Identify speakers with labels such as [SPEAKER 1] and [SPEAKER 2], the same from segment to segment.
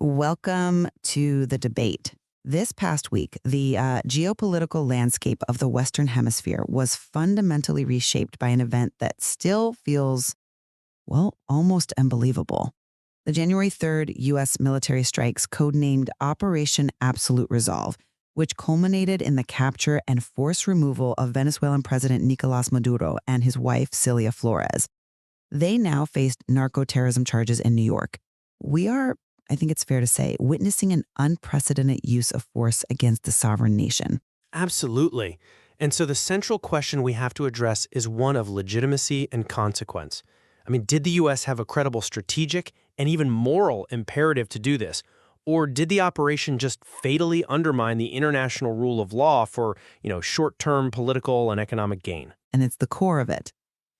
[SPEAKER 1] Welcome to the debate. This past week, the geopolitical landscape of the Western Hemisphere was fundamentally reshaped by an event that still feels, well, almost unbelievable. The January 3rd U.S. military strikes, codenamed Operation Absolute Resolve, which culminated in the capture and forced removal of Venezuelan President Nicolas Maduro and his wife, Cilia Flores. They now faced narco-terrorism charges in New York. We are, I think it's fair to say, witnessing an unprecedented use of force against a sovereign nation.
[SPEAKER 2] Absolutely. And so the central question we have to address is one of legitimacy and consequence. Did the U.S. have a credible strategic and even moral imperative to do this? Or did the operation just fatally undermine the international rule of law for, short-term political and economic gain?
[SPEAKER 1] And it's the core of it.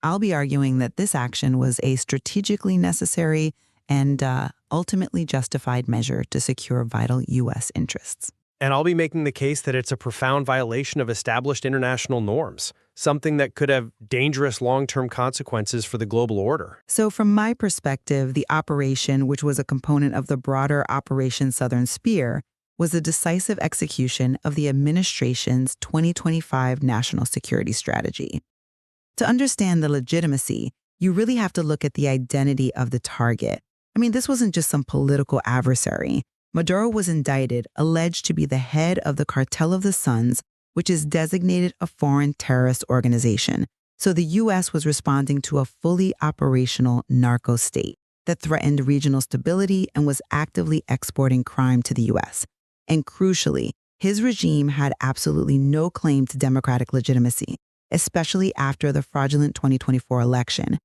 [SPEAKER 1] I'll be arguing that this action was a strategically necessary and ultimately justified measure to secure vital U.S. interests.
[SPEAKER 2] And I'll be making the case that it's a profound violation of established international norms, something that could have dangerous long-term consequences for the global order.
[SPEAKER 1] So from my perspective, the operation, which was a component of the broader Operation Southern Spear, was a decisive execution of the administration's 2025 national security strategy. To understand the legitimacy, you really have to look at the identity of the target. This wasn't just some political adversary. Maduro was indicted, alleged to be the head of the Cartel of the Suns, which is designated a foreign terrorist organization. So the U.S. was responding to a fully operational narco state that threatened regional stability and was actively exporting crime to the U.S. And crucially, his regime had absolutely no claim to democratic legitimacy, especially after the fraudulent 2024 election.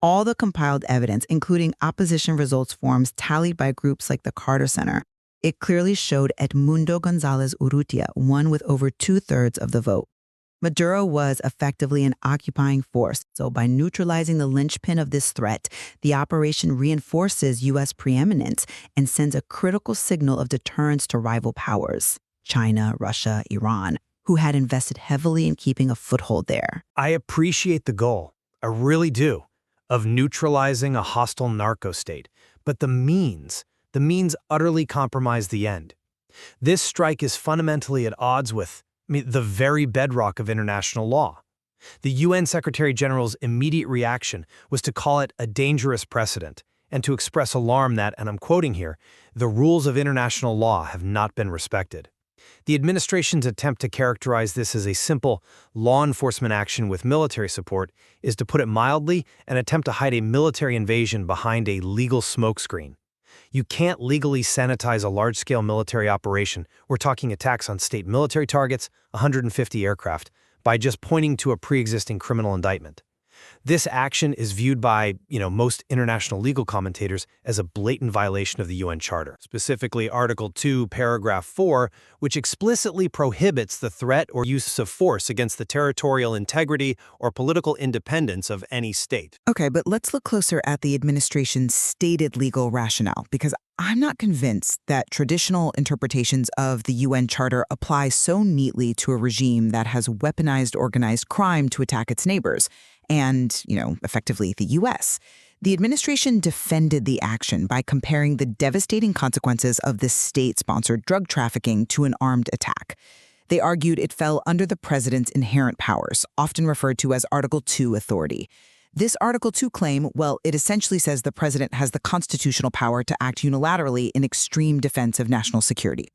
[SPEAKER 1] All the compiled evidence, including opposition results forms tallied by groups like the Carter Center, it clearly showed Edmundo Gonzalez Urrutia won with over 2/3 of the vote. Maduro was effectively an occupying force, so by neutralizing the linchpin of this threat, the operation reinforces U.S. preeminence and sends a critical signal of deterrence to rival powers, China, Russia, Iran, who had invested heavily in keeping a foothold there.
[SPEAKER 2] I appreciate the goal, I really do, of neutralizing a hostile narco state, but the means utterly compromise the end. This strike is fundamentally at odds with the very bedrock of international law. The UN Secretary General's immediate reaction was to call it a dangerous precedent and to express alarm that, and I'm quoting here, the rules of international law have not been respected. The administration's attempt to characterize this as a simple law enforcement action with military support is, to put it mildly, an attempt to hide a military invasion behind a legal smokescreen. You can't legally sanitize a large-scale military operation, we're talking attacks on state military targets, 150 aircraft, by just pointing to a pre-existing criminal indictment. This action is viewed by, most international legal commentators as a blatant violation of the UN Charter, specifically Article 2, Paragraph 4, which explicitly prohibits the threat or use of force against the territorial integrity or political independence of any state.
[SPEAKER 1] Okay, but let's look closer at the administration's stated legal rationale, because I'm not convinced that traditional interpretations of the UN Charter apply so neatly to a regime that has weaponized organized crime to attack its neighbors and, effectively the U.S. The administration defended the action by comparing the devastating consequences of this state-sponsored drug trafficking to an armed attack. They argued it fell under the president's inherent powers, often referred to as Article 2 authority. This Article 2 claim, it essentially says the president has the constitutional power to act unilaterally in extreme defense of national security.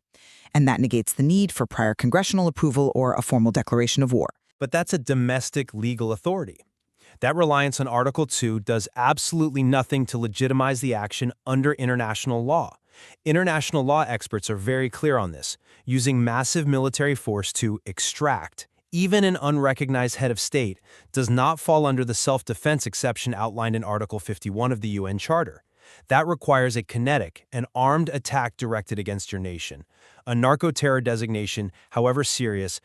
[SPEAKER 1] And that negates the need for prior congressional approval or a formal declaration of war.
[SPEAKER 2] But that's a domestic legal authority. That reliance on Article 2 does absolutely nothing to legitimize the action under international law. International law experts are very clear on this. Using massive military force to extract, even an unrecognized head of state, does not fall under the self-defense exception outlined in Article 51 of the UN Charter. That requires a kinetic, an armed attack directed against your nation. A narco-terror designation, however serious,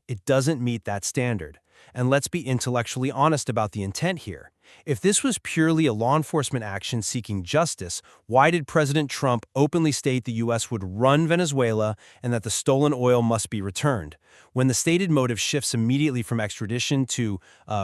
[SPEAKER 2] it doesn't meet that standard. And let's be intellectually honest about the intent here. If this was purely a law enforcement action seeking justice, why did President Trump openly state the U.S. would run Venezuela and that the stolen oil must be returned? When the stated motive shifts immediately from extradition to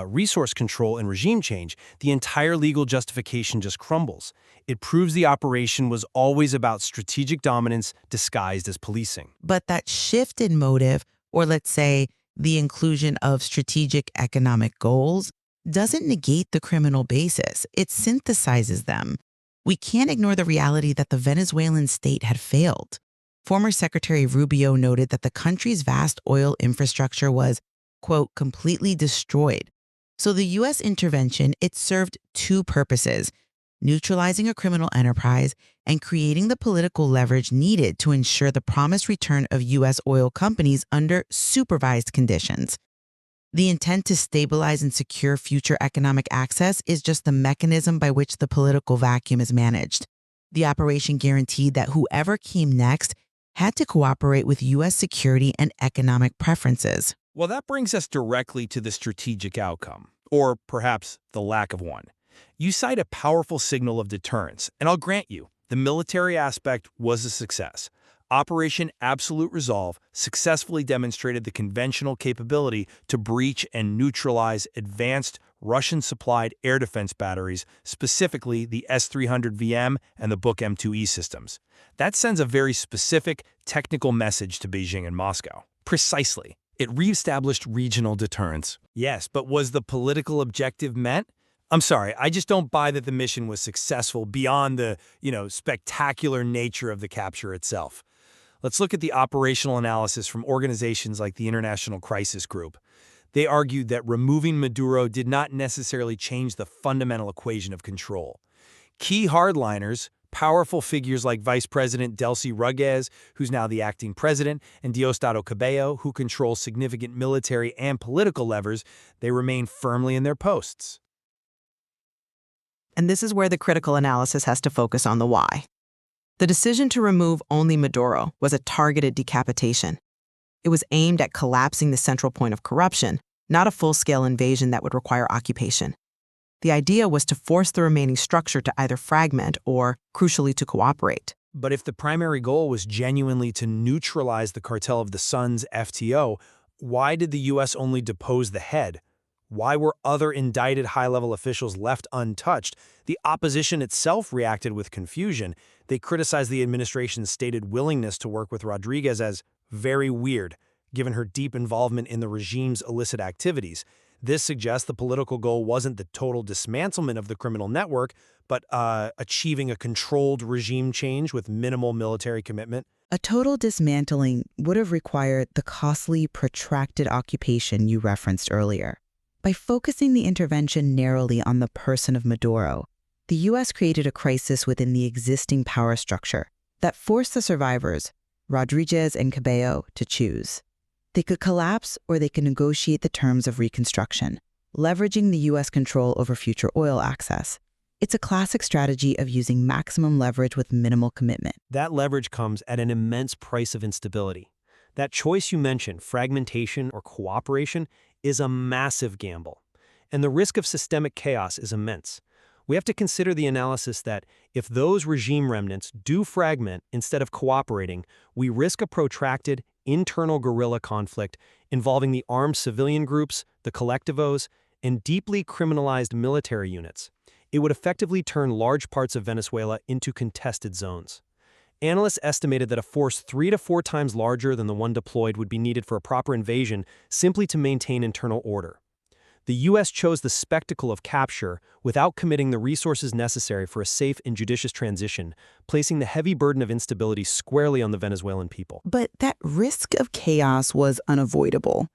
[SPEAKER 2] resource control and regime change, the entire legal justification just crumbles. It proves the operation was always about strategic dominance disguised as policing.
[SPEAKER 1] But that shift in motive, or let's say the inclusion of strategic economic goals, doesn't negate the criminal basis. It synthesizes them. We can't ignore the reality that the Venezuelan state had failed. Former Secretary Rubio noted that the country's vast oil infrastructure was, quote, completely destroyed. So the U.S. intervention, it served two purposes: neutralizing a criminal enterprise and creating the political leverage needed to ensure the promised return of U.S. oil companies under supervised conditions. The intent to stabilize and secure future economic access is just the mechanism by which the political vacuum is managed. The operation guaranteed that whoever came next had to cooperate with U.S. security and economic preferences.
[SPEAKER 2] Well, that brings us directly to the strategic outcome, or perhaps the lack of one. You cite a powerful signal of deterrence, and I'll grant you, the military aspect was a success. Operation Absolute Resolve successfully demonstrated the conventional capability to breach and neutralize advanced Russian-supplied air defense batteries, specifically the S-300VM and the Buk M2E systems. That sends a very specific, technical message to Beijing and Moscow. Precisely. It reestablished regional deterrence. Yes, but was the political objective met? I'm sorry, I just don't buy that the mission was successful beyond the, spectacular nature of the capture itself. Let's look at the operational analysis from organizations like the International Crisis Group. They argued that removing Maduro did not necessarily change the fundamental equation of control. Key hardliners, powerful figures like Vice President Delcy Rodriguez, who's now the acting president, and Diosdado Cabello, who controls significant military and political levers, they remain firmly in their posts.
[SPEAKER 1] And this is where the critical analysis has to focus on the why. The decision to remove only Maduro was a targeted decapitation. It was aimed at collapsing the central point of corruption, not a full-scale invasion that would require occupation. The idea was to force the remaining structure to either fragment or, crucially, to cooperate.
[SPEAKER 2] But if the primary goal was genuinely to neutralize the Cartel of the Sun's FTO, why did the U.S. only depose the head? Why were other indicted high-level officials left untouched? The opposition itself reacted with confusion. They criticized the administration's stated willingness to work with Rodriguez as very weird, given her deep involvement in the regime's illicit activities. This suggests the political goal wasn't the total dismantlement of the criminal network, but achieving a controlled regime change with minimal military commitment.
[SPEAKER 1] A total dismantling would have required the costly, protracted occupation you referenced earlier. By focusing the intervention narrowly on the person of Maduro, the U.S. created a crisis within the existing power structure that forced the survivors, Rodriguez and Cabello, to choose. They could collapse or they could negotiate the terms of reconstruction, leveraging the U.S. control over future oil access. It's a classic strategy of using maximum leverage with minimal commitment.
[SPEAKER 2] That leverage comes at an immense price of instability. That choice you mentioned, fragmentation or cooperation, is a massive gamble, and the risk of systemic chaos is immense. We have to consider the analysis that if those regime remnants do fragment instead of cooperating, we risk a protracted, internal guerrilla conflict involving the armed civilian groups, the collectivos, and deeply criminalized military units. It would effectively turn large parts of Venezuela into contested zones. Analysts estimated that a force 3 to 4 times larger than the one deployed would be needed for a proper invasion simply to maintain internal order. The U.S. chose the spectacle of capture without committing the resources necessary for a safe and judicious transition, placing the heavy burden of instability squarely on the Venezuelan people.
[SPEAKER 1] But that risk of chaos was unavoidable.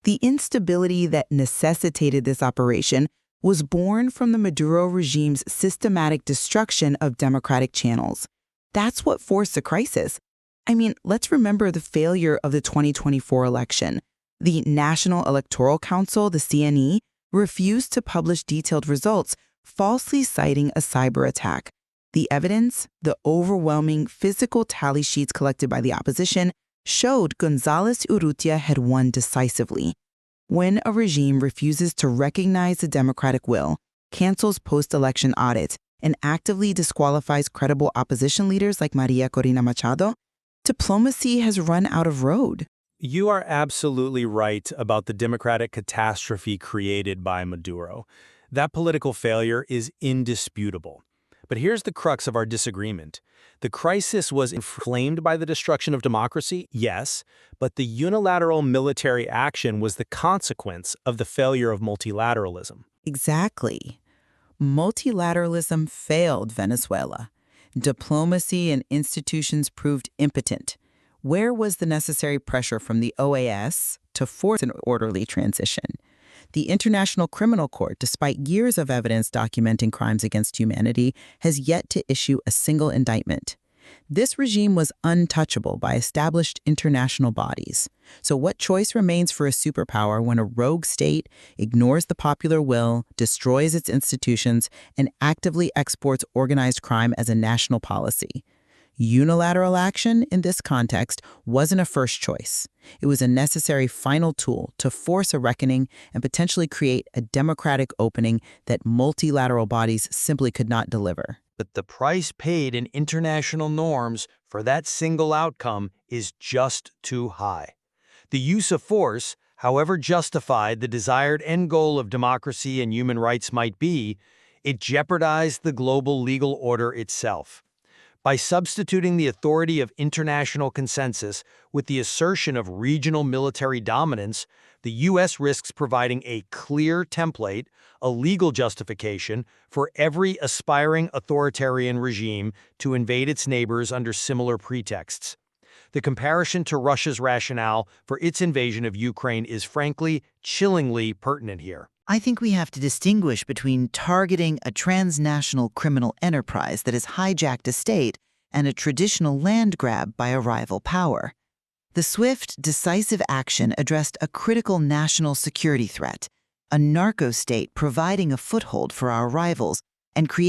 [SPEAKER 1] The instability that necessitated this operation was born from the Maduro regime's systematic destruction of democratic channels. That's what forced the crisis. I mean, let's remember the failure of the 2024 election. The National Electoral Council, the CNE, refused to publish detailed results, falsely citing a cyber attack. The evidence, the overwhelming physical tally sheets collected by the opposition, showed González Urrutia had won decisively. When a regime refuses to recognize the democratic will, cancels post-election audits, and actively disqualifies credible opposition leaders like Maria Corina Machado, diplomacy has run out of road.
[SPEAKER 2] You are absolutely right about the democratic catastrophe created by Maduro. That political failure is indisputable. But here's the crux of our disagreement. The crisis was inflamed by the destruction of democracy, yes, but the unilateral military action was the consequence of the failure of multilateralism.
[SPEAKER 1] Exactly. Multilateralism failed Venezuela. Diplomacy and institutions proved impotent. Where was the necessary pressure from the OAS to force an orderly transition? The International Criminal Court, despite years of evidence documenting crimes against humanity, has yet to issue a single indictment. This regime was untouchable by established international bodies. So what choice remains for a superpower when a rogue state ignores the popular will, destroys its institutions, and actively exports organized crime as a national policy? Unilateral action, in this context, wasn't a first choice. It was a necessary final tool to force a reckoning and potentially create a democratic opening that multilateral bodies simply could not deliver.
[SPEAKER 3] But the price paid in international norms for that single outcome is just too high. The use of force, however justified the desired end goal of democracy and human rights might be, it jeopardized the global legal order itself. By substituting the authority of international consensus with the assertion of regional military dominance, the U.S. risks providing a clear template, a legal justification, for every aspiring authoritarian regime to invade its neighbors under similar pretexts. The comparison to Russia's rationale for its invasion of Ukraine is frankly, chillingly pertinent here.
[SPEAKER 4] I think we have to distinguish between targeting a transnational criminal enterprise that has hijacked a state and a traditional land grab by a rival power. The swift, decisive action addressed a critical national security threat, a narco state providing a foothold for our rivals and creating